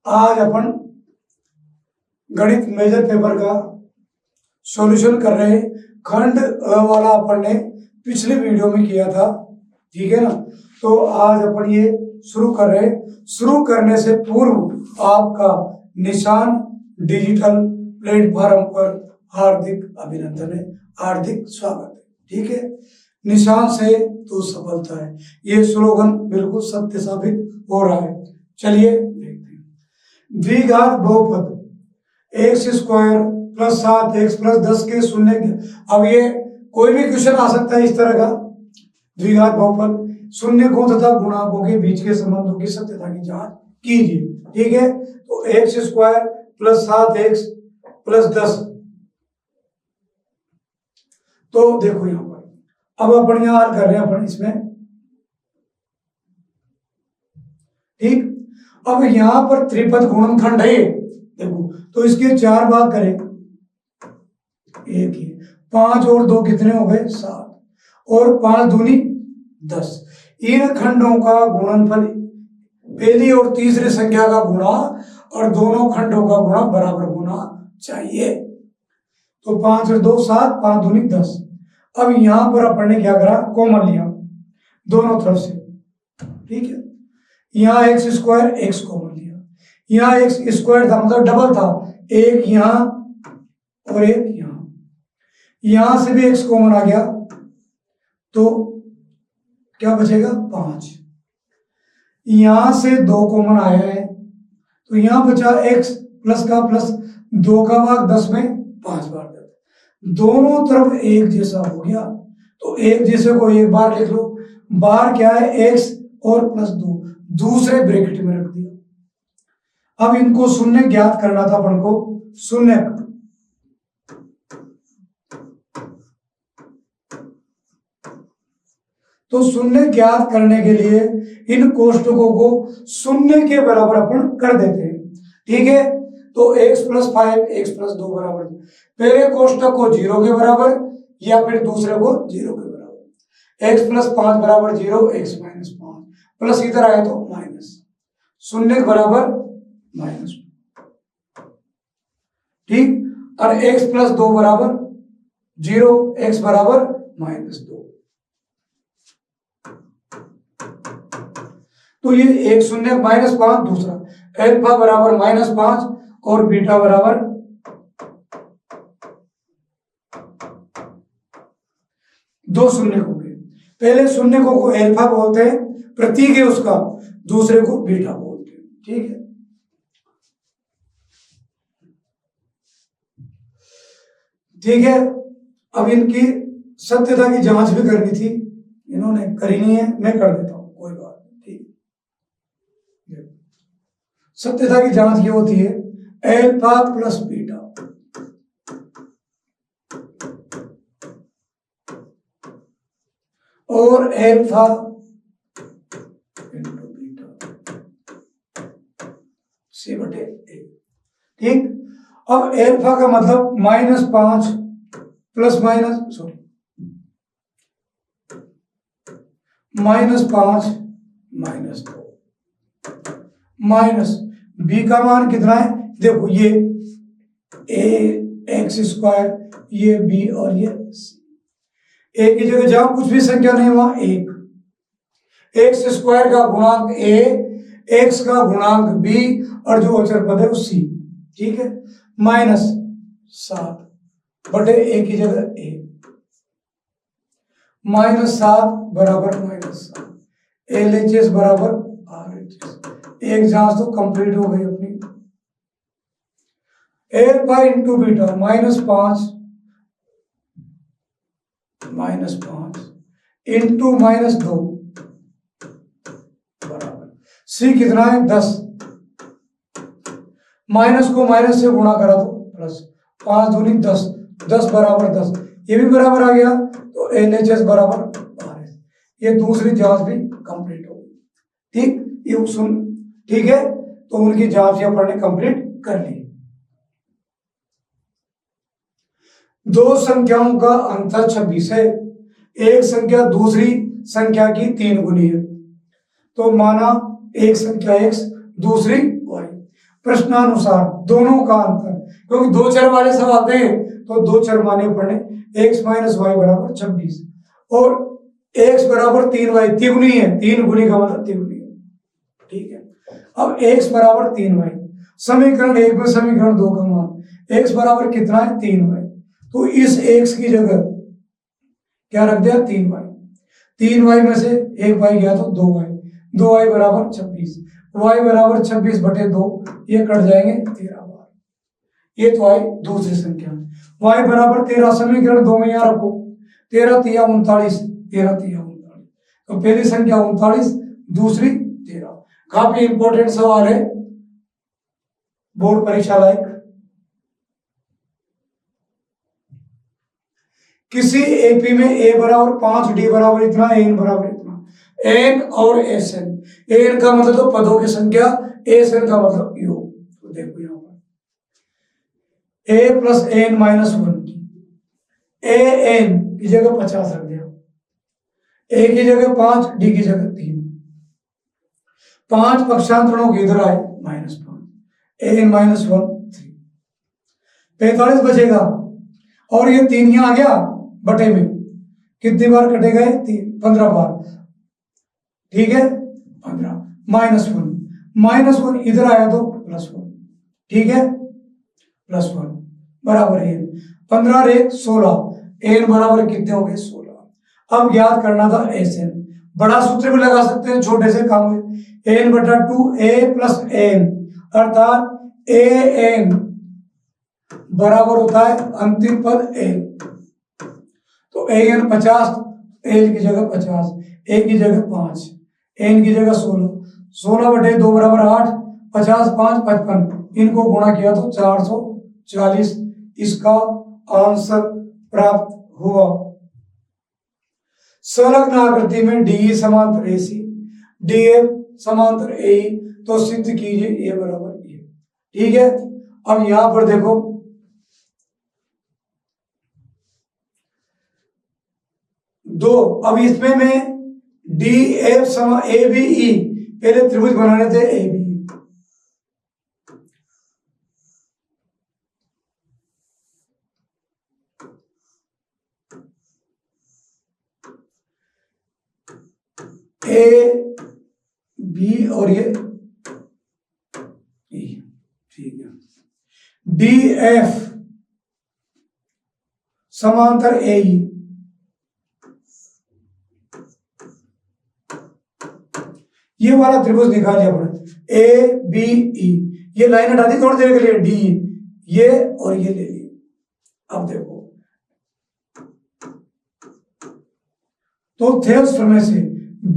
आज अपन गणित major paper का सॉल्यूशन कर रहे हैं। खंड अ वाला अपन ने पिछले वीडियो में किया था, ठीक है ना। तो आज अपन ये शुरू कर रहे हैं। शुरू करने से पूर्व आपका निशान डिजिटल प्लेटफॉर्म पर हार्दिक अभिनंदन है, हार्दिक स्वागत है, ठीक है। निशान से तो सफलता है, ये स्लोगन बिल्कुल सत्य साबित हो रहा है। चलिए देखते हैं। द्विघात बहुपद x square plus 7x plus 10 के शून्य। अब ये कोई भी क्वेश्चन आ सकता है इस तरह का। द्विघात बहुपद शून्यकों तथा गुणांकों के बीच के संबंधों की सत्यता की जांच कीजिए, ठीक है। तो x square plus 7x plus 10। तो देखो यहां पर अब अपन यहां हल कर रहे हैं अपन इसमें, ठीक। अब यहां पर त्रिपद गुणनखंड है, देखो। तो इसके 4 भाग करें, एक ही 5 और 2 कितने हो गए 7 और 5 दूनी 10। इन खंडों का गुणनफल पहली और तीसरी संख्या का गुणा और दोनों खंडों का गुणा बराबर होना चाहिए। तो 5 और 2 7, 5 दूनी 10। अब यहां पर अपन ने क्या करा, कॉमन लिया दोनों तरफ से, ठीक है। यहाँ एक्स स्क्वायर एक्स कॉमन लिया, यहाँ एक्स स्क्वायर था मतलब डबल था, एक यहाँ और एक यहां से भी एक्स कॉमन आ गया, तो क्या बचेगा 5। यहां से 2 कॉमन आया है, तो यहां बचा x प्लस का प्लस 2 का भाग 10 में 5 बार देते, दोनों तरफ एक जैसा हो गया। तो एक जैसे को एक बार लिख लो, बार क्या है x और प्लस 2 दूसरे ब्रैकेट में रख दिया। अब इनको शून्य ज्ञात करना था अपन को, शून्य। तो शून्य ज्ञात करने के लिए इन कोष्टकों को शून्य के बराबर अपन कर देते हैं, ठीक है। तो x प्लस 5 x प्लस 2 बराबर, पहले कोष्टक को 0 के बराबर या फिर दूसरे को 0 के बराबर। x प्लस 5 बराबर 0, x माइनस 5 प्लस इधर आए तो माइनस, शून्य के बराबर माइनस, ठीक। और x प्लस 2 बराबर 0, x बराबर माइनस 2। तो ये एक शून्य माइनस 5, दूसरा अल्फा बराबर माइनस 5 और बीटा बराबर 2 शून्य हो गए। पहले शून्य को अल्फा बोलते हैं, प्रतीक है उसका, दूसरे को बीटा बोलते हैं, ठीक है। ठीक है, अब इनकी सत्यता की जांच भी करनी थी, इन्होंने करी नहीं है, मैं कर देता हूं, कोई बात नहीं, ठीक। सत्यता की जांच ये होती है अल्फा प्लस बीटा, और अल्फा इंटू बीटा c/a, ठीक। अब अल्फा का मतलब -5 plus minus sorry -5 -2 minus B का मान कितना है, देखो ये a x स्क्वायर, ये b और ये c। ए की जगह जहां कुछ भी संख्या नहीं हुआ 1, एक्स स्क्वायर का गुणांक a, x का गुणांक b और जो अचर पद है वो c, ठीक है। -7 बटे a की जगह a, -7 बराबर -7, LHS बराबर RHS। एक जांच तो कंप्लीट हो गई अपनी। अल्फा इंटू बीटा -5 इंटू -2 बराबर c कितना है 10, माइनस को माइनस से गुणा करा तो प्लस, 5 दूनी 10, 10 बराबर 10, ये भी बराबर आ गया, तो LHS बराबर 12। ये दूसरी जांच भी कंप्लीट हो गई, ठीक। ये सुन, ठीक है। तो उनकी जांच ये अपन ने कंप्लीट कर ली। दो संख्याओं का अंतर 26 है, एक संख्या दूसरी संख्या की 3 गुनी है। तो माना एक संख्या x दूसरी y, प्रश्नानुसार दोनों का अंतर, क्योंकि दो चर वाले सवाल थे तो दो चर माने पड़े, x माइनस वाई बराबर 26 और x बराबर 3y, तिगुनी है, 3 गुनी का मतलब तिगुनी है, ठीक है। अब x बराबर 3y, समीकरण 1 में समीकरण 2 का मान x बराबर कितना है 3y, तो इस x की जगह क्या रख दिया 3y, 3y में से एक y गया तो 2y, 2y बराबर 26, y बराबर 26 बटे 2, ये कट जाएंगे 13 बार, ये तो आई दूसरी संख्या। y बराबर 13 समीकरण 2 में यहाँ रखो, 13 तिया 39, 13 तिया 39, तो पहली संख्या 39, दूसरी 13। काफी इंपॉर्टेंट सवाल है, बोर्ड परीक्षा लायक। किसी एपी में a बराबर 5, d बराबर इतना, n बराबर इतना, n और sn, n का मतलब तो पदों की संख्या, sn का मतलब योग। तो देखो यहाँ पर a plus n minus 1, a n की जगह 50 रख दिया, a की जगह 5, d की जगह 3, 5 पक्षांतरणों के इधर आए -5, an माइनस 1 3, 45 बचेगा, और ये 3 यहाँ आ गया बटे में, कितनी बार कटे गए 3, 15 बार, ठीक है 15, -1 इधर आया तो +1, ठीक है +1 बराबर है 15 रे 16, n बराबर कितने हो गए 16। अब याद करना था sn, बड़ा सूत्र भी लगा सकते हैं छोटे से काम में, n बटा 2 a प्लस n, अर्थात an बराबर होता है अंतिम पद n, तो an 50, l की जगह 50, a की जगह 5, n की जगह 16, 16 बटे 2 बराबर 8, 50 5 55, इनको गुणा किया तो 440, इसका आंसर प्राप्त हुआ। संलग्न आकृति में डी समांतर एसी, डीएफ समांतर ए, तो सिद्ध कीजिए ए बराबर ए, ठीक है। अब यहां पर देखो दो, अब इसमें में डी एफ समा ए बी ई, पहले त्रिभुज बनाने थे ए बी, ए बी और ये ई, ठीक है। डी एफ समांतर ए ई, ये वाला त्रिभुज निकाल लिया अपने, ए बी ई, ये लाइन हटा दी थोड़ी देर के लिए, डी ये और ये ले लिए। अब देखो तो थेल्स प्रमेय से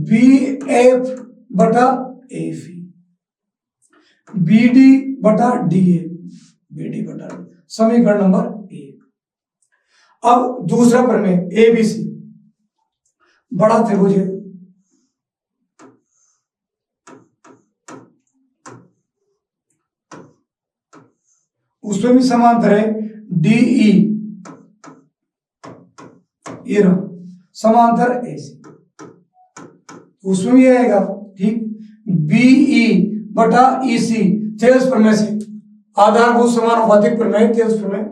बी एफ बटा ए फी, बी डी बटा डी ए, बी डी बटा डी, समीकरण नंबर 1। अब दूसरा प्रमेय ए बी सी, बड़ा त्रिभुज है, उसमें भी समांतर है डीई, ये रहा समांतर एसी, उसमें भी आएगा, ठीक। बीई बटा ईसी, थेल्स प्रमेय से, आधारभूत समानुपातिक प्रमेय, थेल्स प्रमेय,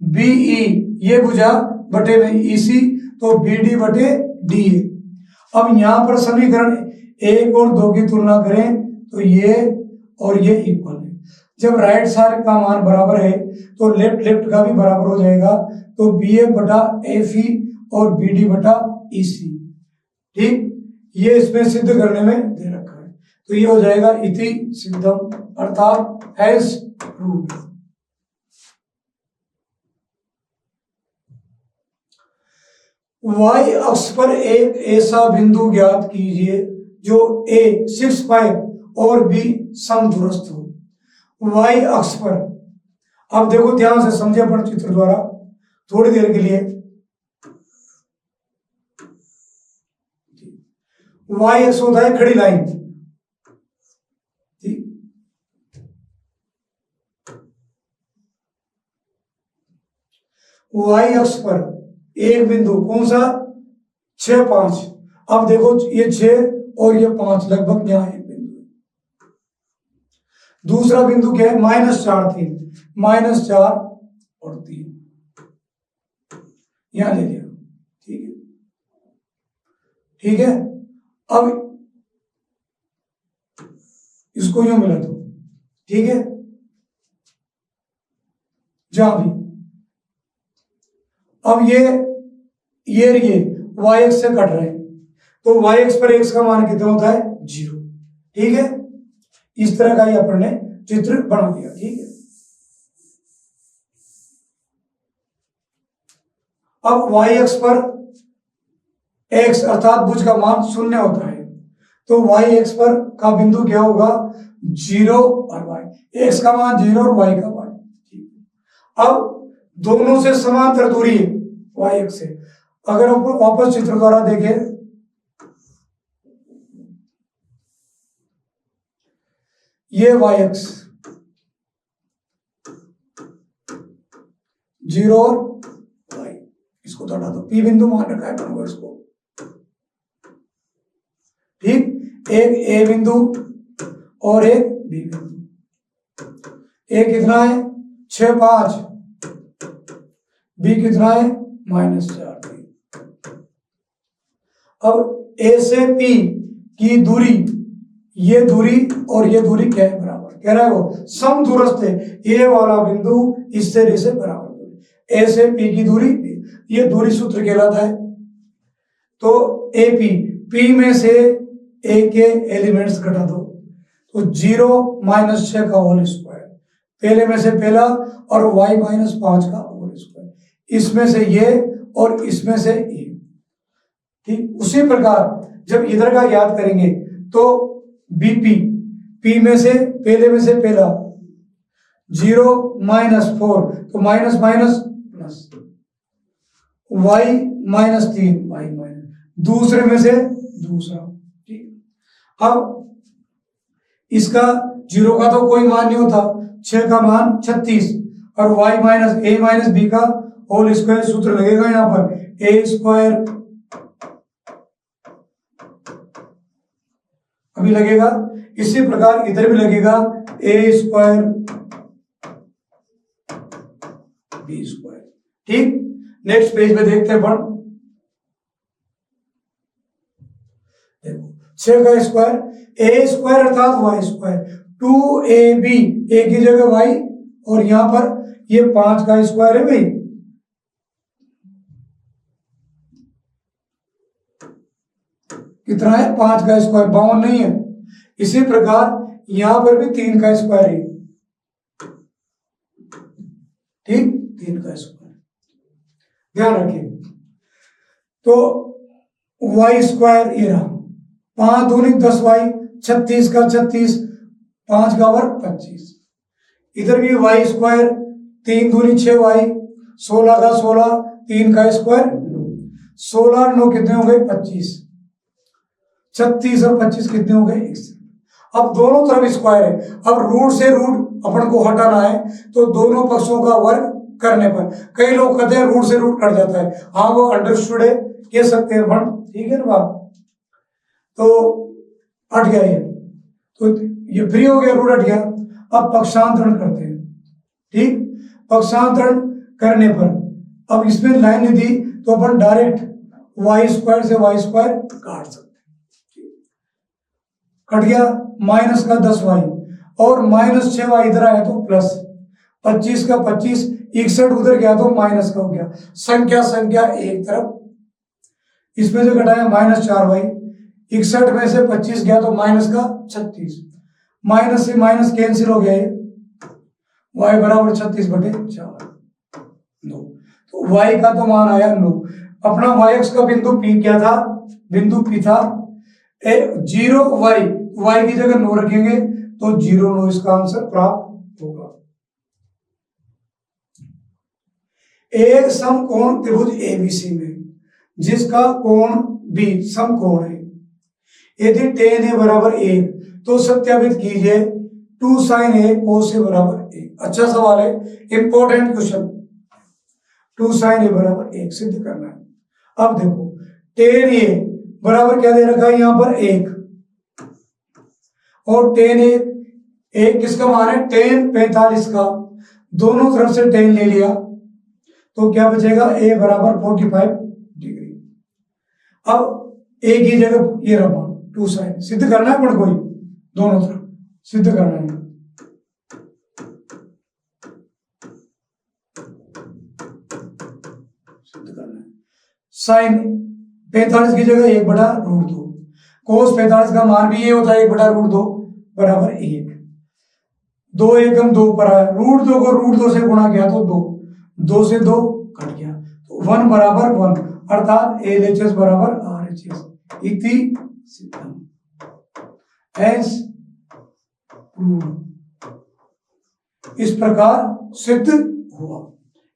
बीई ये भुजा बटे में ईसी, तो बीडी बटे डीए। अब यहां पर समीकरण 1 और 2 की तुलना करें तो ये और ये इक्वल है, जब राइट साइड का मान बराबर है तो लेफ्ट का भी बराबर हो जाएगा, तो बी ए बटा एफ ई और बी डी बटा ई सी, ठीक। ये इसमें सिद्ध करने में दे रखा है, तो ये हो जाएगा इति सिद्धम, अर्थात हैज प्रूव्ड। वाई अक्ष पर एक ऐसा बिंदु ज्ञात कीजिए जो ए 6 पाई और बी समदूरस्थ हो। वाई अक्ष पर, अब देखो ध्यान से समझे अपन चित्र द्वारा थोड़ी देर के लिए। वाई अक्ष होता है खड़ी लाइन, ठीक। वाई अक्ष पर एक बिंदु कौन सा 6 5, अब देखो ये 6 और ये 5 लगभग यहां एक बिंदु है। दूसरा बिंदु क्या है, -4 3, -4 और 3 यहां ले लिया। ठीक है, ठीक है। अब इसको यूं मिला दो, ठीक है, जहां भी। अब ये y एक्स से कट रहे हैं, तो y एक्स पर x का मान कितना होता है, 0। ठीक है, इस तरह का ही अपन ने चित्र बना दिया। ठीक है, अब y एक्स पर x अर्थात भुज का मान 0 होता है, तो y एक्स पर का बिंदु क्या होगा, 0 और y, x का मान 0 और y का मान। अब दोनों से समांतर दूरी है y एक्स से। अगर हम वापस चित्र द्वारा देखें, ये y एक्स 0 और y, इसको तो हटा दो, p बिंदु मान रखा है अपन को इसको। ठीक, एक a बिंदु और एक b बिंदु। a कितना है, 6 5, b कितना है, -4 3। अब a से p की दूरी, ये दूरी और ये दूरी क्या है, बराबर। कह रहा है वो समदूरस्थ है, ये वाला बिंदु इस सिरे से बराबर दूरी, a से p की दूरी, ये दूरी सूत्र कहलाता है। तो AP, p में से a के एलिमेंट्स घटा दो, तो 0 -6 का होल स्क्वायर, पहले में से पहला, और y -5 का होल स्क्वायर, इसमें से ये और इसमें से ये। ठीक, उसी प्रकार जब इधर का याद करेंगे तो BP, P में से पहले में से पहला 0 -4, तो minus minus plus, y -3 y minus, दूसरे में से दूसरा। ठीक, अब इसका 0 का तो कोई मान नहीं होता, 6 का मान 36, और y a b का होल स्क्वायर सूत्र लगेगा यहां पर, a स्क्वायर अभी लगेगा, इसी प्रकार इधर भी लगेगा, a स्क्वायर b स्क्वायर। ठीक, नेक्स्ट पेज में देखते हैं अपन। देखो 6 का स्क्वायर, a स्क्वायर अर्थात y स्क्वायर, 2ab, a की जगह y, और यहां पर ये 5 का स्क्वायर है भाई, कितना है, 5 का स्क्वायर, 52 नहीं है। इसी प्रकार यहां पर भी 3 का स्क्वायर है। ठीक, 3 का स्क्वायर ध्यान रखिए। तो y स्क्वायर ये रहा, 5 दूनी 10y, 36 का 36, 5 का वर्ग 25। इधर भी y स्क्वायर, 3 दूनी 6y, 16 का 16, 3 का स्क्वायर 16 और 9 कितने हो गए, 25, 36 और 25 कितने हो गए, 61। अब दोनों तरफ स्क्वायर है, अब रूट से रूट अपन को हटाना है, तो दोनों पक्षों का वर्ग करने पर, कई लोग कहते हैं रूट से रूट कट जाता है, हाँ वो अंडरस्टूड है, कह सकते हैं अपन। ठीक है ना बात, तो हट गया ये, तो ये फ्री हो गया, रूट हट गया। अब पक्षांतरण करते हैं। ठीक, पक्षांतरण करने पर अब इसमें लाइन नहीं दी, तो अपन डायरेक्ट y स्क्वायर से y स्क्वायर काट सकते हैं। कट गया, माइनस का 10y और -6y इधर आया तो प्लस, 25 का 25, 61 उधर गया तो माइनस का हो गया, संख्या संख्या एक तरफ, इसमें से घटाया -4y, 61 में से 25 गया तो माइनस का 36, माइनस से माइनस कैंसिल हो गया, ये y बराबर 36/4 9, तो y का तो मान आया 9। अपना y एक्स का बिंदु P क्या था, बिंदु P था 0y, y की जगह 9 रखेंगे तो 0 9 इसका आंसर प्राप्त होगा। एक समकोण त्रिभुज ABC में जिसका कोण B समकोण है, यदि tan A बराबर 1 तो सत्यापित कीजिए 2 sin A cos A बराबर 1। अच्छा सवाल है, इंपॉर्टेंट क्वेश्चन, 2 sin A बराबर 1 सिद्ध करना है। अब देखो tan A बराबर क्या दे रखा है यहाँ पर 1, और tan A एक किसका मान है tan 45 का, दोनों तरफ से tan ले लिया तो क्या बचेगा a बराबर 45 डिग्री। अब a की जगह ये रहा 2 sin, सिद्ध करना है पर कोई दोनों तरफ सिद्ध करना है। सिद्ध करना है साइन 45 की जगह 1/√2, कोस 45 का मान भी ये होता है 1/√2 बराबर 1। 2 एकम 2 पर आया, √2 को √2 से गुणा किया तो 2, 2 से 2 कट गया तो 1 बराबर 1, अर्थात LHS बराबर RHS इति सिद्धम, हैंस प्रूव्ड। इस प्रकार सिद्ध हुआ।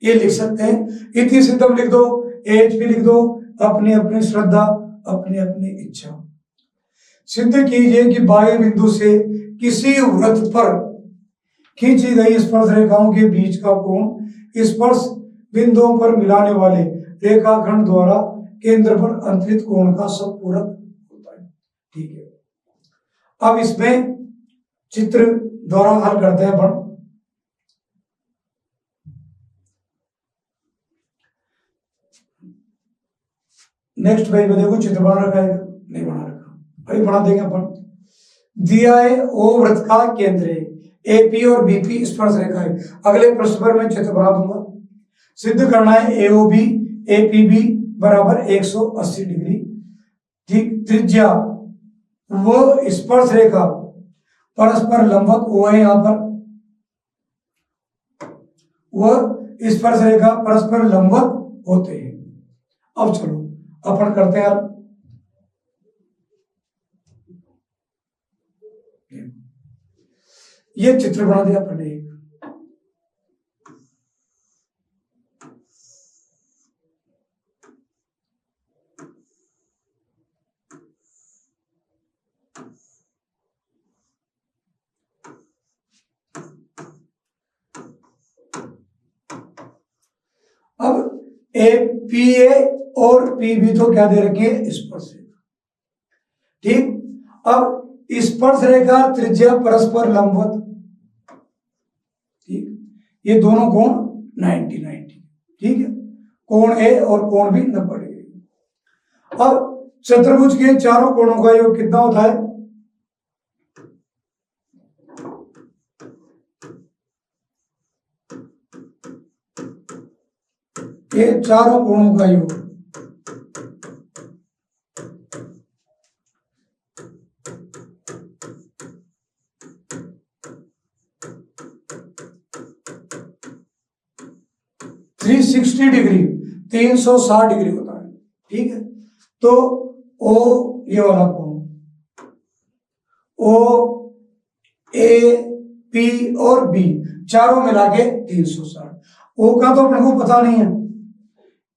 ये लिख सकते हैं, इति सिद्धम लिख दो, एच भी लिख दो, अपनी अपनी श्रद्धा अपनी अपनी इच्छा। सिद्ध कीजिए कि बाह्य बिंदु से किसी वृत्त पर खींची गई स्पर्श रेखाओं के बीच का कोण स्पर्श बिंदुओं पर मिलाने वाले रेखाखंड द्वारा केंद्र पर अंतरित कोण का समपूरक होता है। ठीक है, अब इसमें चित्र द्वारा हल करते हैं अपन। नेक्स्ट पेज में देखो चित्र बना रखा है, नहीं बना रखा, अभी बना देंगे अपन। दिया है ओ वृत्त का केंद्र है, एपी और बीपी स्पर्श रेखा है। अगले प्रश्न पर मैं चित्र बना दूंगा। सिद्ध करना है एओबी एपीबी बराबर 180 डिग्री। ठीक, त्रिज्या वो स्पर्श रेखा परस्पर लंबवत ओ है, यहां पर वह स्पर्श रेखा परस्पर लंबवत होते हैं। अब चलो अपन करते हैं। ये चित्र बना दिया अपन ने। अब ए पी ए और पी बी तो क्या दे रखी है स्पर्श रेखा। ठीक, अब स्पर्श रेखा त्रिज्या परस्पर लंबवत, ठीक, ये दोनों कोण 90-90, ठीक है, कोण ए और कोण बी 90 डिग्री। अब चतुर्भुज के चारों कोणों का योग कितना होता है? ये चारों कोणों का योग 360 डिग्री 360 डिग्री होता है। ठीक है, तो ओ ये वाला कोण ओ ए पी और बी चारों मिला के 360। ओ का तो अपने को पता नहीं है,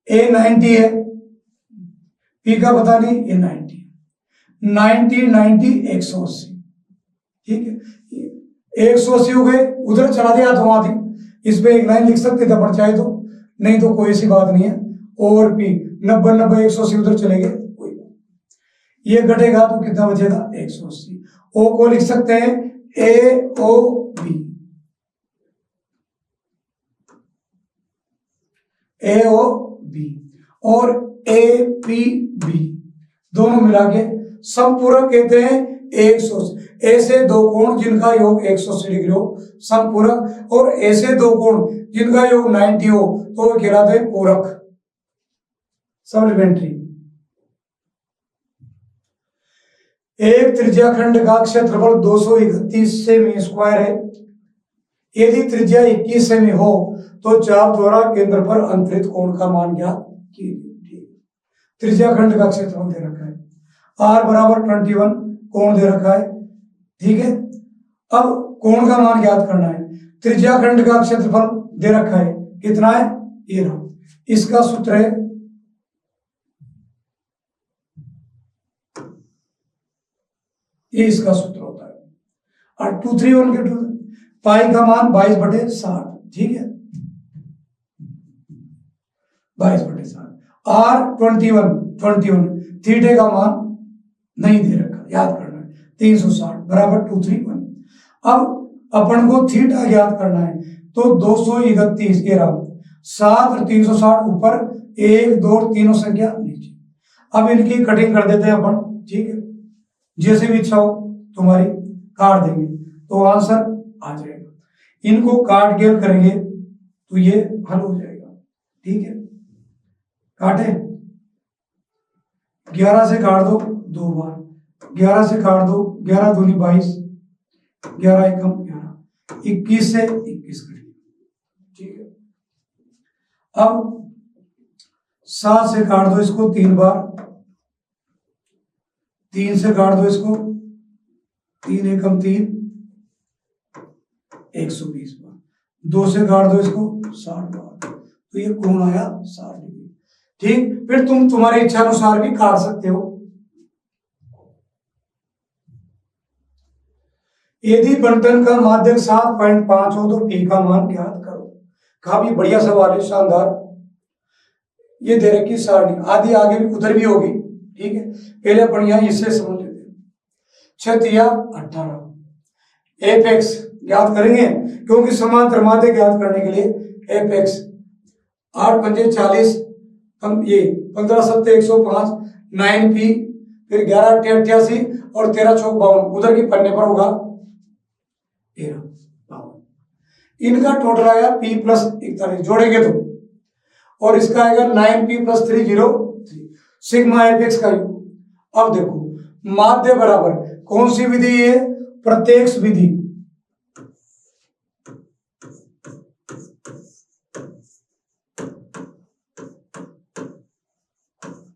ए 90 है, पी का पता नहीं, ए 90 90 180। ठीक है, 180 हो गए, उधर चला दिया तो वहां थी, इस पे एक लाइन लिख सकते थे अपन चाहे तो, नहीं तो कोई सी बात नहीं है। ओ और पी 90 180 उधर चले गए, कोई बात, ये घटेगा तो कितना बचेगा 180। ओ को लिख सकते हैं ए ओ बी, ए ओ बी और ए पी बी दोनों मिला के समपूरक कहते हैं 180। ऐसे दो कोण जिनका योग 180 डिग्री हो समपूरक, और ऐसे दो कोण जिनका योग 90 हो तो वे कहलाते हैं पूरक, सप्लीमेंट्री। एक त्रिज्याखंड का क्षेत्रफल 231 सेमी स्क्वायर है। यदि त्रिज्या 21 सेमी हो तो चाप द्वारा केंद्र पर अंतरित कोण का मान ज्ञात कीजिए। त्रिज्याखंड का क्षेत्रफल दे रखा है, R बराबर 21 कोण दे रखा है। ठीक है, अब कोण का मान ज्ञात करना है। त्रिज्याखंड का क्षेत्रफल दे रखा है, कितना है ये रहा, इसका सूत्र है ये, इसका सूत्र होता है और 231 के 2 पाई का मान 22/60। ठीक है, 22/60। R 21 थीटे का मान नहीं दे रखा, याद करना है, 360 बराबर 231। अब अपन को थीटा ज्ञात करना है, तो 231 ये रहा, 7 और 360 ऊपर, 1 2 तीनों संख्या नीचे। अब इनकी कटिंग कर देते हैं अपन, ठीक है, जैसे भी इच्छा हो तुम्हारी काट देंगे तो आंसर आ जाएगा। इनको काट के करेंगे तो ये हल हो जाएगा, ठीक है। काटे 11 से काट दो 2 बार, 11 से काट दो, 11 दूनी 22, 11 एकम 11, 21 से 21 करेंगे, ठीक है। अब 7 से काट दो इसको 3 बार, 3 से काट दो इसको, 3 एकम 3, 120 बार, 2 से काट दो इसको 60 बार, तो ये कोण आया 60 डिग्री, ठीक। फिर तुम तुम्हारी इच्छा अनुसार भी काट सकते हो। यदि बंटन का माध्यक 7.5 हो तो पी का मान ज्ञात करो। काफी बढ़िया सवाल है, शानदार। ये दे रखी सारणी, आदि आगे भी उधर भी होगी, ठीक है। पहले अपन यहां इससे समझ लेते हैं। 6 या 18 एफ एक्स ज्ञात करेंगे, क्योंकि समांतर माध्यक ज्ञात करने के लिए एफ एक्स 8 पंजे 40, ये 15 सत्ते 105, 9 पी, फिर 11 अट्ठे 88 और 13 चौक 52, उधर के पन्ने पर होगा 13 52। इनका टोटल आएगा पी प्लस 41 जोड़ेंगे तो, और इसका आएगा 9p plus 303 sigma F x का योग। अब देखो माध्य बराबर कौन सी विधि है, प्रत्यक्ष विधि,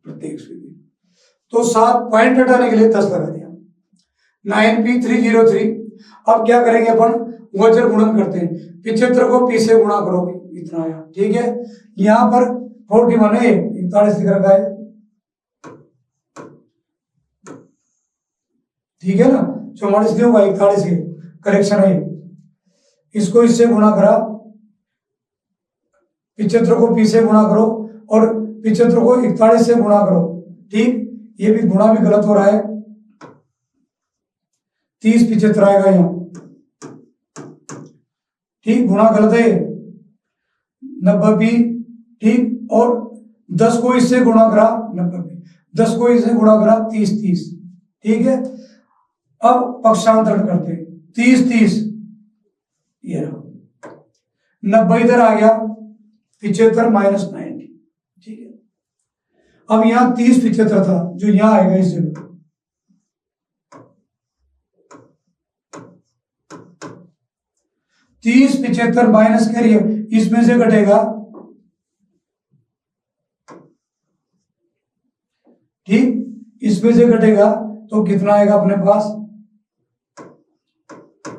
प्रत्यक्ष विधि। तो 7 पॉइंट हटाने के लिए 10 लगा दिया, 9p303। अब क्या करेंगे अपन, गोचर गुणन करते हैं, 75 को p से गुणा करोगे, इतना आया, ठीक है। यहां पर 41 है, 41 लिख रखा है, ठीक है ना, 44 नहीं होगा, 41 है, करेक्शन है। इसको इससे गुणा करा, 75 को p से गुणा करो और 75 को 41 से गुणा करो, ठीक। ये भी गुणा भी गलत हो रहा है, 30 75 आएगा यहाँ, ठीक, गुणा गलत है, 90p, ठीक। और 10 को इससे गुणा करा 90p, 10 को इससे गुणा करा 30 30, ठीक है। अब पक्षांतरण करते हैं, 30 30 ये रहा, 90 इधर आ गया, 75 माइनस 90, ठीक है। अब यहां 30 75 था जो यहां आएगा इस जगह, तीस 75 माइनस करिए, इसमें से घटेगा, ठीक, इसमें से घटेगा तो कितना आएगा अपने पास,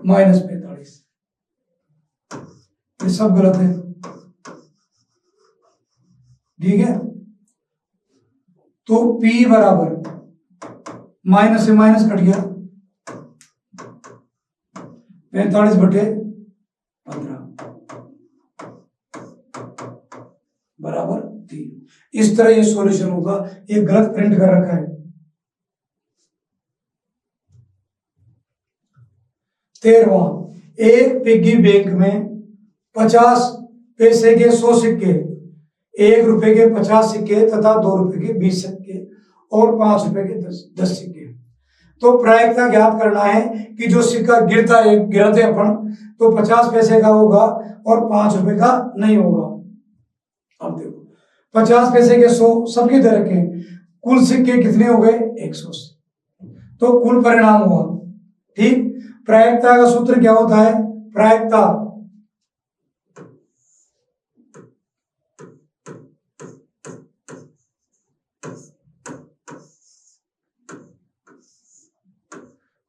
-45। ये सब गलत है, ठीक है। तो P बराबर माइनस से माइनस कट गया, 45 बटे 15 बराबर 3। इस तरह ये सॉल्यूशन होगा, ये गलत प्रिंट कर रखा है। 13वां, एक पिग्गी बैंक में 50 पैसे के 100 सिक्के, 1 रुपए के 50 सिक्के तथा 2 रुपए के 20 सिक्के और 5 रुपए के 10 सिक्के। तो प्रायिकता ज्ञात करना है कि जो सिक्का गिरता है, गिरते अपन तो 50 पैसे का होगा और 5 रुपए का नहीं होगा। अब देखो 50 पैसे के 100 सबके दे रखे, कुल सिक्के कितने हो गए 180, तो कुल परिणाम हुआ, ठीक। प्रायिकता का सूत्र क्या होता है, प्रायिकता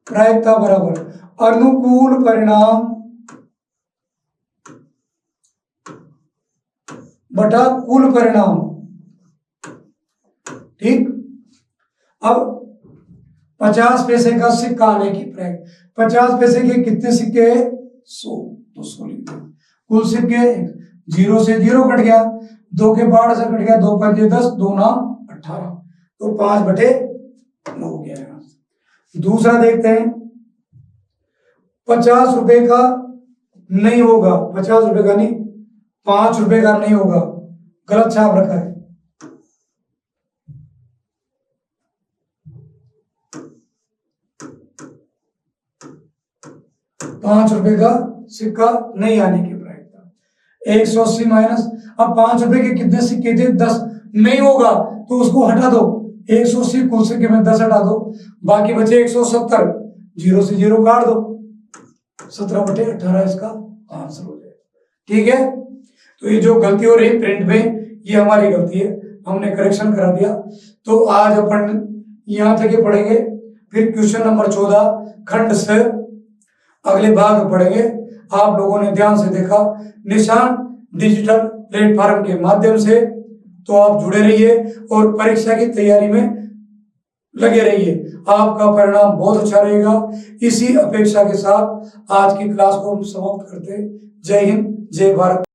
प्रायिकता बराबर अनुकूल परिणाम बटा कुल परिणाम, ठीक। अब 50 पैसे का सिक्का आने की प्रायिकता, 50 पैसे के कितने सिक्के हैं 100, तो 100 लिख दिया। कुल सिक्के 0 से 0 कट गया, 2 के 12 से कट गया, 2 पंजे 10, 2 नाम 18, तो 5 बटे 9 हो गया। दूसरा देखते हैं, ₹50 का नहीं होगा, ₹50 का नहीं, ₹5 का नहीं होगा, गलत छाप रखा है। ₹5 का सिक्का नहीं आने की प्रायिकता। 180 माइनस, अब ₹5 के कितने सिक्के थे? 10। नहीं होगा तो उसको हटा दो, 180 कुल सिक्के में 10 हटा दो, बाकी बचे 170, 0 से 0 काट दो, 17/18 इसका आंसर हो जाएगा। ठीक है, तो ये जो गलती हो रही प्रिंट में, ये हमारी गलती है, हमने करेक्शन करा दिया। तो आज अपन यहां तक ही पढ़ेंगे, फिर क्वेश्चन नंबर 14 खंड से अगले भाग में पढ़ेंगे। आप लोगों ने ध्यान से देखा निशान डिजिटल प्लेटफॉर्म के माध्यम से, तो आप जुड़े रहिए और परीक्षा की तैयारी में लगे रहिए, आपका परिणाम बहुत अच्छा रहेगा। इसी अपेक्षा के साथ आज की क्लास को हम समाप्त करते हैं। जय हिंद, जय भारत।